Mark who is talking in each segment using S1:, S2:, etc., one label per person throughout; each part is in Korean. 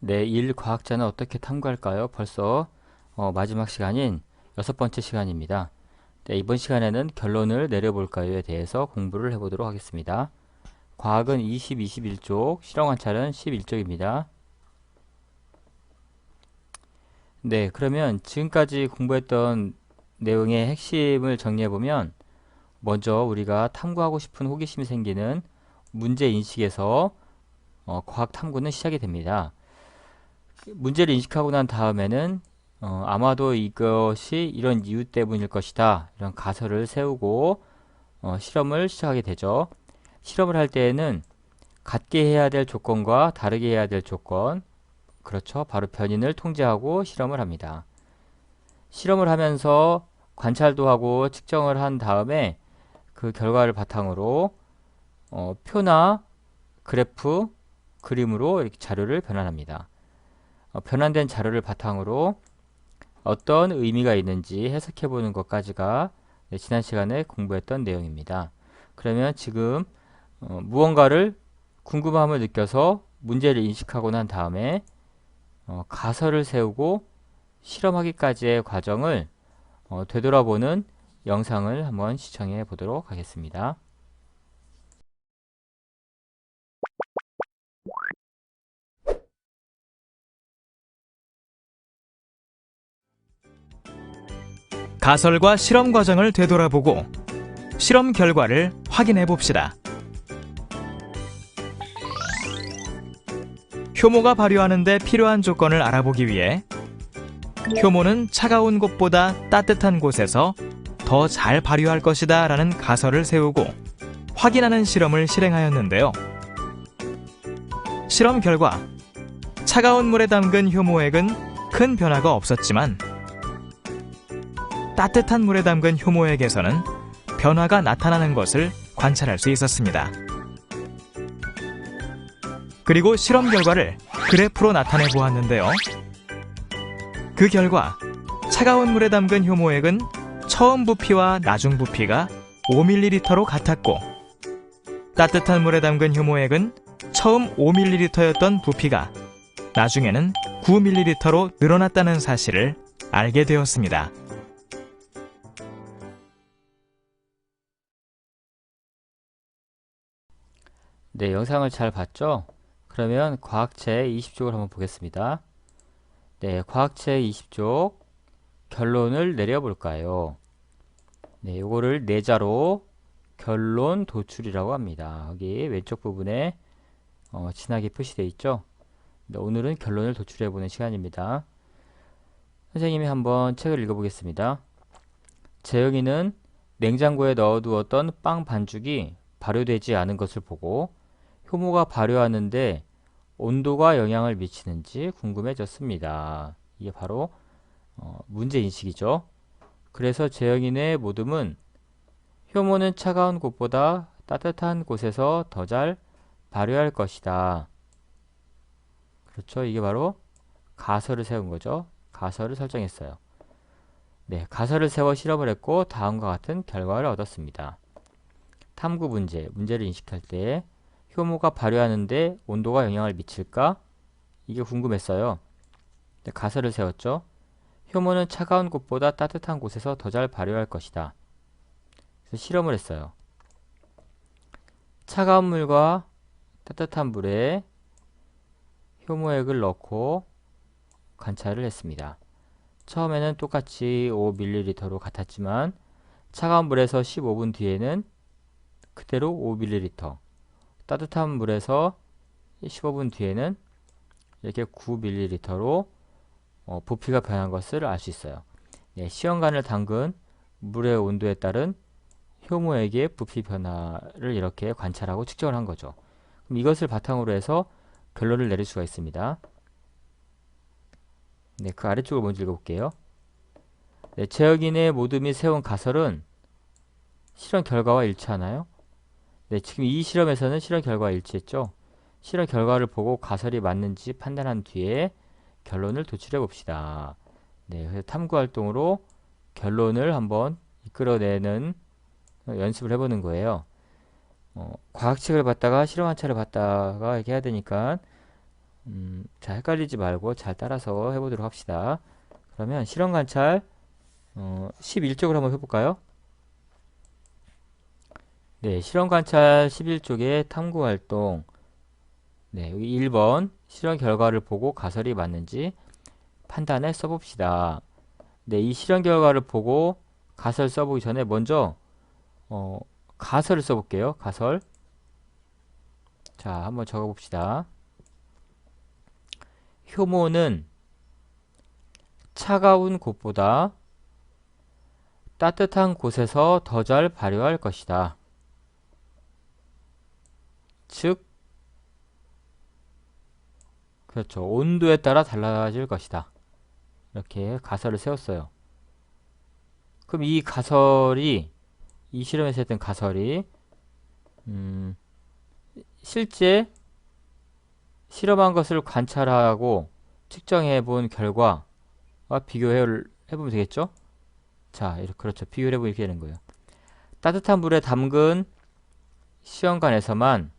S1: 네, 일 과학자는 어떻게 탐구할까요? 벌써 마지막 시간인 6번째 시간입니다. 네, 이번 시간에는 결론을 내려볼까요에 대해서 공부를 해보도록 하겠습니다. 과학은 20, 21쪽, 실험 관찰은 11쪽입니다. 네, 그러면 지금까지 공부했던 내용의 핵심을 정리해보면 먼저 우리가 탐구하고 싶은 호기심이 생기는 문제 인식에서 과학 탐구는 시작이 됩니다. 문제를 인식하고 난 다음에는 아마도 이것이 이런 이유 때문일 것이다. 이런 가설을 세우고 실험을 시작하게 되죠. 실험을 할 때에는 같게 해야 될 조건과 다르게 해야 될 조건, 그렇죠. 바로 변인을 통제하고 실험을 합니다. 실험을 하면서 관찰도 하고 측정을 한 다음에 그 결과를 바탕으로 표나 그래프, 그림으로 이렇게 자료를 변환합니다. 변환된 자료를 바탕으로 어떤 의미가 있는지 해석해 보는 것까지가 지난 시간에 공부했던 내용입니다. 그러면 지금 무언가를 궁금함을 느껴서 문제를 인식하고 난 다음에 가설을 세우고 실험하기까지의 과정을 되돌아보는 영상을 한번 시청해 보도록 하겠습니다.
S2: 가설과 실험 과정을 되돌아보고 실험 결과를 확인해 봅시다. 효모가 발효하는 데 필요한 조건을 알아보기 위해 효모는 차가운 곳보다 따뜻한 곳에서 더 잘 발효할 것이다 라는 가설을 세우고 확인하는 실험을 실행하였는데요. 실험 결과 차가운 물에 담근 효모액은 큰 변화가 없었지만 따뜻한 물에 담근 효모액에서는 변화가 나타나는 것을 관찰할 수 있었습니다. 그리고 실험 결과를 그래프로 나타내 보았는데요. 그 결과 차가운 물에 담근 효모액은 처음 부피와 나중 부피가 5ml로 같았고 따뜻한 물에 담근 효모액은 처음 5ml였던 부피가 나중에는 9ml로 늘어났다는 사실을 알게 되었습니다.
S1: 네, 영상을 잘 봤죠? 그러면 과학책 20쪽을 한번 보겠습니다. 네, 과학책 20쪽 결론을 내려볼까요? 네, 요거를 내자로 결론 도출이라고 합니다. 여기 왼쪽 부분에 진하게 표시되어 있죠? 네, 오늘은 결론을 도출해보는 시간입니다. 선생님이 한번 책을 읽어보겠습니다. 재영이는 냉장고에 넣어두었던 빵 반죽이 발효되지 않은 것을 보고 효모가 발효하는데 온도가 영향을 미치는지 궁금해졌습니다. 이게 바로 문제인식이죠. 그래서 재영이네 모듬은 효모는 차가운 곳보다 따뜻한 곳에서 더 잘 발효할 것이다. 그렇죠. 이게 바로 가설을 세운 거죠. 가설을 설정했어요. 네, 가설을 세워 실험을 했고 다음과 같은 결과를 얻었습니다. 탐구 문제, 문제를 인식할 때 효모가 발효하는데 온도가 영향을 미칠까? 이게 궁금했어요. 네, 가설을 세웠죠. 효모는 차가운 곳보다 따뜻한 곳에서 더 잘 발효할 것이다. 그래서 실험을 했어요. 차가운 물과 따뜻한 물에 효모액을 넣고 관찰을 했습니다. 처음에는 똑같이 5ml로 같았지만 차가운 물에서 15분 뒤에는 그대로 5ml, 따뜻한 물에서 15분 뒤에는 이렇게 9ml로 부피가 변한 것을 알 수 있어요. 네, 시험관을 담근 물의 온도에 따른 효모액의 부피 변화를 이렇게 관찰하고 측정을 한 거죠. 그럼 이것을 바탕으로 해서 결론을 내릴 수가 있습니다. 네, 그 아래쪽을 먼저 읽어볼게요. 네, 재혁인의 모둠이 세운 가설은 실험 결과와 일치하나요? 네, 지금 이 실험에서는 실험 결과와 일치했죠. 실험 결과를 보고 가설이 맞는지 판단한 뒤에 결론을 도출해 봅시다. 네, 그래서 탐구 활동으로 결론을 한번 이끌어내는 연습을 해보는 거예요. 과학책을 봤다가 실험 관찰을 봤다가 이렇게 해야 되니까 자, 헷갈리지 말고 잘 따라서 해보도록 합시다. 그러면 실험 관찰 11쪽으로 한번 해볼까요? 네, 실험 관찰 11쪽에 탐구 활동. 네, 여기 1번 실험 결과를 보고 가설이 맞는지 판단해 써봅시다. 네, 이 실험 결과를 보고 가설 써보기 전에 먼저 어, 가설을 써볼게요. 가설. 자, 한번 적어봅시다. 효모는 차가운 곳보다 따뜻한 곳에서 더 잘 발효할 것이다. 즉, 그렇죠. 온도에 따라 달라질 것이다. 이렇게 가설을 세웠어요. 그럼 이 가설이, 이 실험에서 했던 가설이, 실제 실험한 것을 관찰하고 측정해 본 결과와 비교해 보면 되겠죠? 자, 이렇게, 그렇죠. 비교를 해보면 이렇게 되는 거예요. 따뜻한 물에 담근 시험관에서만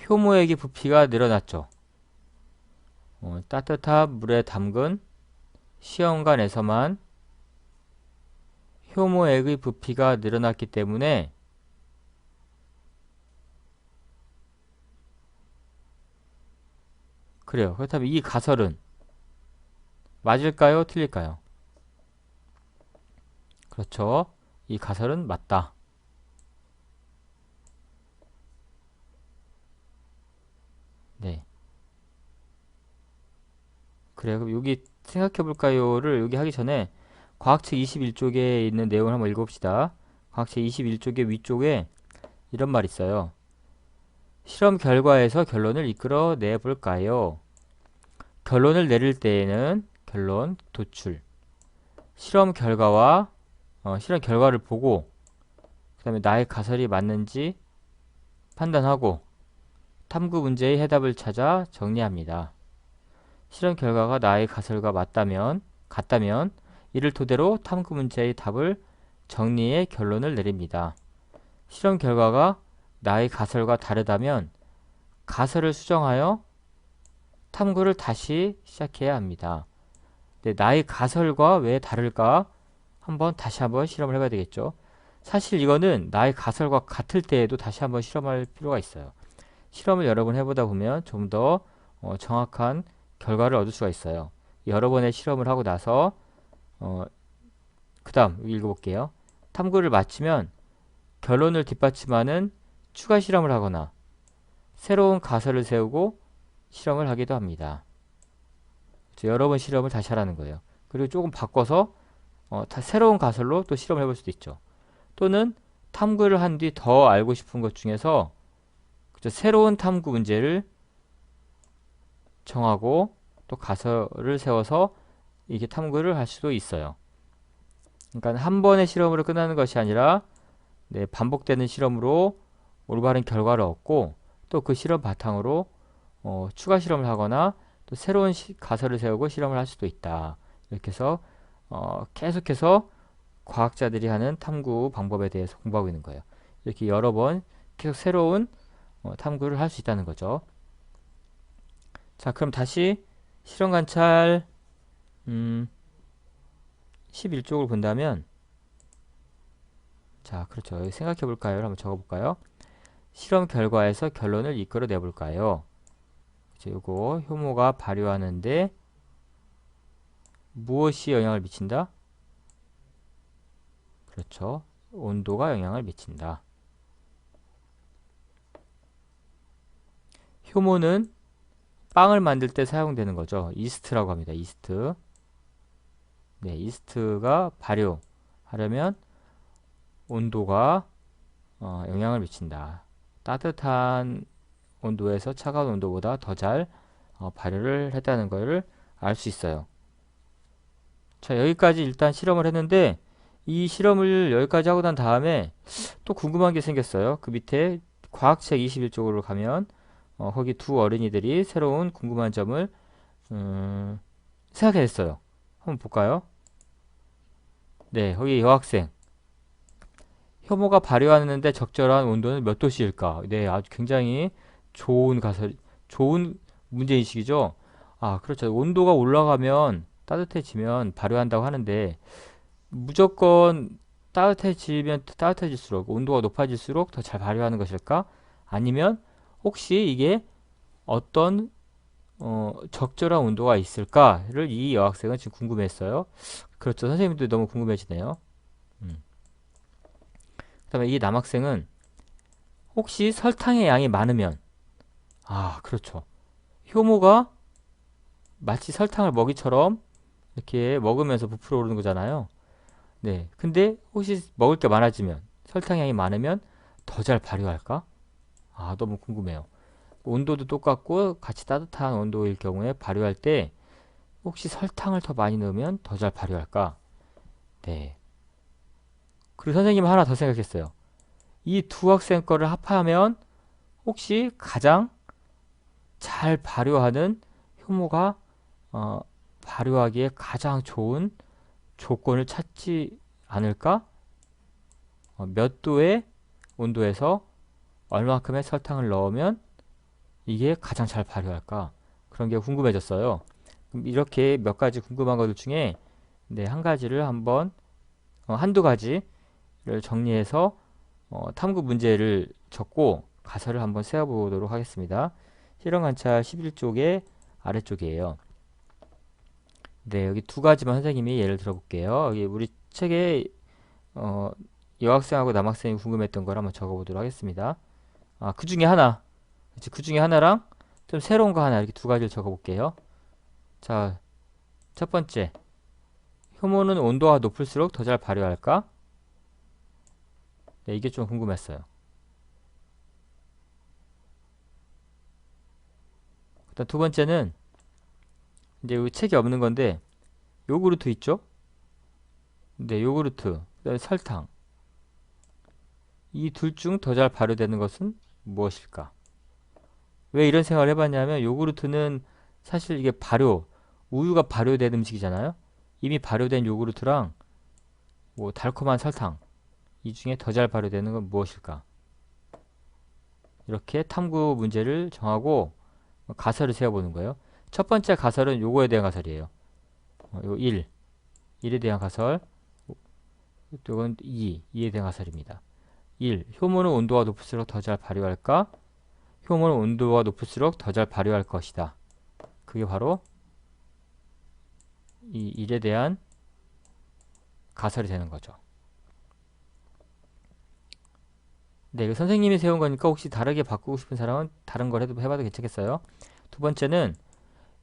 S1: 효모액의 부피가 늘어났죠. 따뜻한 물에 담근 시험관에서만 효모액의 부피가 늘어났기 때문에 그래요. 그렇다면 이 가설은 맞을까요? 틀릴까요? 그렇죠. 이 가설은 맞다. 네. 그래요. 그럼 여기 생각해볼까요를 여기 하기 전에 과학책 21쪽에 있는 내용을 한번 읽어봅시다. 과학책 21쪽의 위쪽에 이런 말 있어요. 실험 결과에서 결론을 이끌어내 볼까요? 결론을 내릴 때에는 결론, 도출. 실험 결과와 실험 결과를 보고 그 다음에 나의 가설이 맞는지 판단하고 탐구 문제의 해답을 찾아 정리합니다. 실험 결과가 나의 가설과 같다면 이를 토대로 탐구 문제의 답을 정리해 결론을 내립니다. 실험 결과가 나의 가설과 다르다면 가설을 수정하여 탐구를 다시 시작해야 합니다. 네, 나의 가설과 왜 다를까? 다시 한번 실험을 해봐야 되겠죠. 사실 이거는 나의 가설과 같을 때에도 다시 한번 실험할 필요가 있어요. 실험을 여러 번 해보다 보면 좀 더 정확한 결과를 얻을 수가 있어요. 여러 번의 실험을 하고 나서 그 다음 읽어볼게요. 탐구를 마치면 결론을 뒷받침하는 추가 실험을 하거나 새로운 가설을 세우고 실험을 하기도 합니다. 여러 번 실험을 다시 하라는 거예요. 그리고 조금 바꿔서 새로운 가설로 또 실험을 해볼 수도 있죠. 또는 탐구를 한 뒤 더 알고 싶은 것 중에서 그죠? 새로운 탐구 문제를 정하고 또 가설을 세워서 이게 탐구를 할 수도 있어요. 그러니까 한 번의 실험으로 끝나는 것이 아니라 네, 반복되는 실험으로 올바른 결과를 얻고 또 그 실험 바탕으로 추가 실험을 하거나 또 새로운 가설을 세우고 실험을 할 수도 있다. 이렇게 해서 계속해서 과학자들이 하는 탐구 방법에 대해서 공부하고 있는 거예요. 이렇게 여러 번 계속 새로운 탐구를 할 수 있다는 거죠. 자, 그럼 다시 실험 관찰 11쪽을 본다면 자, 그렇죠. 여기 생각해 볼까요? 한번 적어 볼까요? 실험 결과에서 결론을 이끌어내 볼까요? 요거 효모가 발효하는데 무엇이 영향을 미친다? 그렇죠. 온도가 영향을 미친다. 효모는 빵을 만들 때 사용되는 거죠. 이스트라고 합니다. 이스트. 네, 이스트가 발효하려면 온도가 영향을 미친다. 따뜻한 온도에서 차가운 온도보다 더 잘 발효를 했다는 것을 알 수 있어요. 자, 여기까지 일단 실험을 했는데 이 실험을 여기까지 하고 난 다음에 또 궁금한 게 생겼어요. 그 밑에 과학책 21쪽으로 가면 거기 두 어린이들이 새로운 궁금한 점을 생각해냈어요. 한번 볼까요? 네, 거기 여학생. 효모가 발효하는데 적절한 온도는 몇 도씨일까? 네, 아주 굉장히 좋은 가설, 좋은 문제인식이죠. 아, 그렇죠. 온도가 올라가면 따뜻해지면 발효한다고 하는데 무조건 따뜻해지면 따뜻해질수록 온도가 높아질수록 더 잘 발효하는 것일까? 아니면 혹시 이게 어떤 적절한 온도가 있을까를 이 여학생은 지금 궁금했어요. 그렇죠. 선생님도 너무 궁금해지네요. 음. 그다음에 이 남학생은 혹시 설탕의 양이 많으면 아, 그렇죠. 효모가 마치 설탕을 먹이처럼 이렇게 먹으면서 부풀어 오르는 거잖아요. 네. 근데 혹시 먹을 게 많아지면 설탕 양이 많으면 더 잘 발효할까? 아, 너무 궁금해요. 온도도 똑같고 같이 따뜻한 온도일 경우에 발효할 때 혹시 설탕을 더 많이 넣으면 더 잘 발효할까? 네. 그리고 선생님은 하나 더 생각했어요. 이 두 학생 거를 합하면 혹시 가장 잘 발효하는 효모가 어, 발효하기에 가장 좋은 조건을 찾지 않을까? 몇 도의 온도에서 얼마큼의 설탕을 넣으면 이게 가장 잘 발효할까? 그런 게 궁금해졌어요. 그럼 이렇게 몇 가지 궁금한 것들 중에 네, 한 가지를 한번 한두 가지를 정리해서 탐구 문제를 적고 가설을 한번 세워보도록 하겠습니다. 실험 관찰 11쪽의 아래쪽이에요. 네, 여기 두 가지만 선생님이 예를 들어볼게요. 여기 우리 책에 어, 여학생하고 남학생이 궁금했던 걸 한번 적어보도록 하겠습니다. 아, 그 중에 하나, 그 중에 하나랑 좀 새로운 거 하나 이렇게 두 가지를 적어볼게요. 자, 첫 번째, 효모는 온도가 높을수록 더 잘 발효할까? 네, 이게 좀 궁금했어요. 일단 두 번째는 이제 여기 책에 없는 건데 요구르트 있죠? 네, 요구르트, 그다음에 설탕. 이 둘 중 더 잘 발효되는 것은 무엇일까? 왜 이런 생각을 해봤냐면 요구르트는 사실 이게 우유가 발효된 음식이잖아요. 이미 발효된 요구르트랑 뭐 달콤한 설탕 이 중에 더 잘 발효되는 건 무엇일까? 이렇게 탐구 문제를 정하고 가설을 세워보는 거예요. 첫 번째 가설은 요거에 대한 가설이에요. 요 1에 대한 가설. 이건 2에 대한 가설입니다. 1. 효모는 온도가 높을수록 더 잘 발효할까? 효모는 온도가 높을수록 더 잘 발효할 것이다. 그게 바로 이 1에 대한 가설이 되는 거죠. 네, 이거 선생님이 세운 거니까 혹시 다르게 바꾸고 싶은 사람은 다른 걸 해봐도 괜찮겠어요? 두 번째는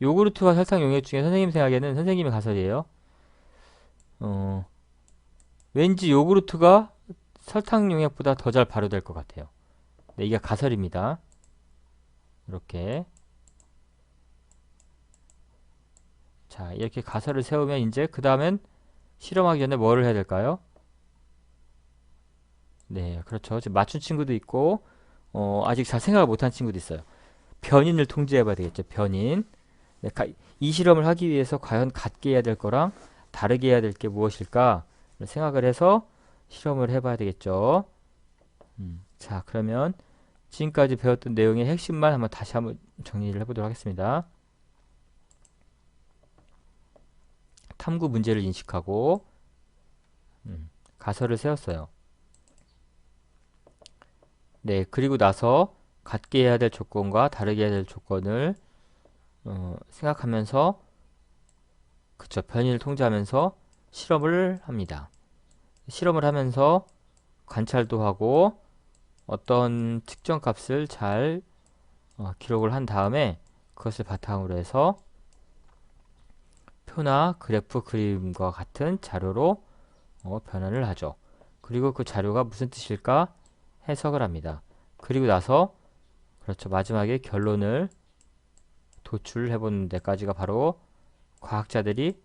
S1: 요구르트와 설탕 용액 중에 선생님 생각에는 선생님의 가설이에요. 어, 왠지 요구르트가 설탕 용액보다 더 잘 발효될 것 같아요. 네, 이게 가설입니다. 이렇게. 자, 이렇게 가설을 세우면 이제 그 다음엔 실험하기 전에 뭐를 해야 될까요? 네, 그렇죠. 지금 맞춘 친구도 있고, 아직 잘 생각을 못한 친구도 있어요. 변인을 통제해 봐야 되겠죠. 변인. 네, 이 실험을 하기 위해서 과연 같게 해야 될 거랑 다르게 해야 될 게 무엇일까? 생각을 해서 실험을 해봐야 되겠죠. 자, 그러면 지금까지 배웠던 내용의 핵심만 다시 한번 정리를 해보도록 하겠습니다. 탐구 문제를 인식하고 가설을 세웠어요. 네, 그리고 나서 같게 해야 될 조건과 다르게 해야 될 조건을 생각하면서 그쵸, 변이를 통제하면서 실험을 합니다. 실험을 하면서 관찰도 하고 어떤 특정 값을 잘 기록을 한 다음에 그것을 바탕으로 해서 표나 그래프 그림과 같은 자료로 변환을 하죠. 그리고 그 자료가 무슨 뜻일까 해석을 합니다. 그리고 나서 그렇죠. 마지막에 결론을 도출해 보는 데까지가 바로 과학자들이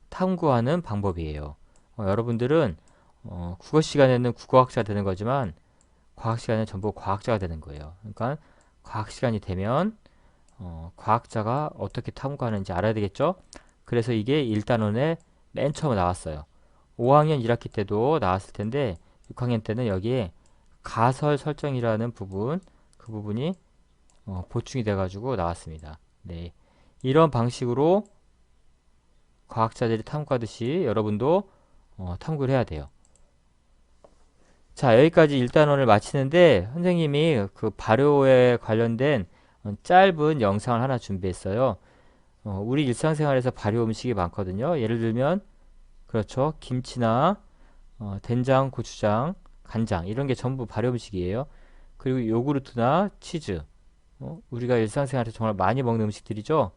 S1: 탐구하는 방법이에요. 여러분들은 국어 시간에는 국어학자 되는 거지만 과학 시간에 전부 과학자가 되는 거예요. 그러니까 과학 시간이 되면 과학자가 어떻게 탐구하는지 알아야 되겠죠? 그래서 이게 1단원에 맨 처음에 나왔어요. 5학년 1학기 때도 나왔을 텐데 6학년 때는 여기에 가설 설정이라는 부분, 그 부분이 보충이 돼가지고 나왔습니다. 네, 이런 방식으로 과학자들이 탐구하듯이 여러분도 탐구를 해야 돼요. 자, 여기까지 1단원을 마치는데 선생님이 그 발효에 관련된 짧은 영상을 하나 준비했어요. 우리 일상생활에서 발효 음식이 많거든요. 예를 들면 그렇죠. 김치나 된장, 고추장, 간장 이런 게 전부 발효 음식이에요. 그리고 요구르트나 치즈 우리가 일상생활에서 정말 많이 먹는 음식들이죠.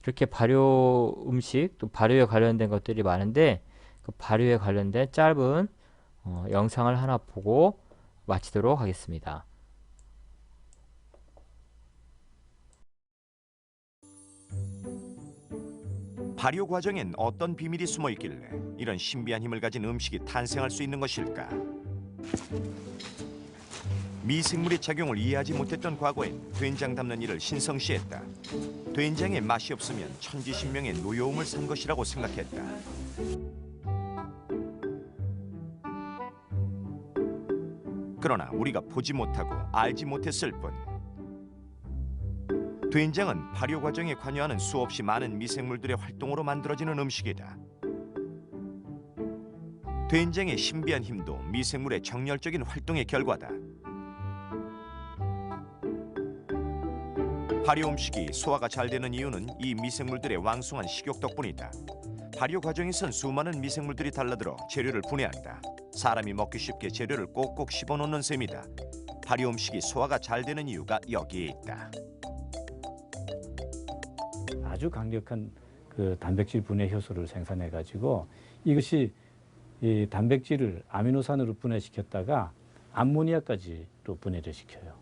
S1: 이렇게 발효 음식 또 발효에 관련된 것들이 많은데 그 발효에 관련된 짧은 영상을 하나 보고 마치도록 하겠습니다.
S3: 발효 과정엔 어떤 비밀이 숨어 있길래 이런 신비한 힘을 가진 음식이 탄생할 수 있는 것일까? 미생물의 작용을 이해하지 못했던 과거엔 된장 담는 일을 신성시했다. 된장에 맛이 없으면 천지신명의 노여움을 산 것이라고 생각했다. 그러나 우리가 보지 못하고 알지 못했을 뿐. 된장은 발효 과정에 관여하는 수없이 많은 미생물들의 활동으로 만들어지는 음식이다. 된장의 신비한 힘도 미생물의 정열적인 활동의 결과다. 발효 음식이 소화가 잘 되는 이유는 이 미생물들의 왕성한 식욕 덕분이다. 발효 과정에선 수많은 미생물들이 달라들어 재료를 분해한다. 사람이 먹기 쉽게 재료를 꼭꼭 씹어놓는 셈이다. 발효 음식이 소화가 잘 되는 이유가 여기에 있다.
S4: 아주 강력한 그 단백질 분해 효소를 생산해 가지고 이것이 이 단백질을 아미노산으로 분해시켰다가 암모니아까지로 분해를 시켜요.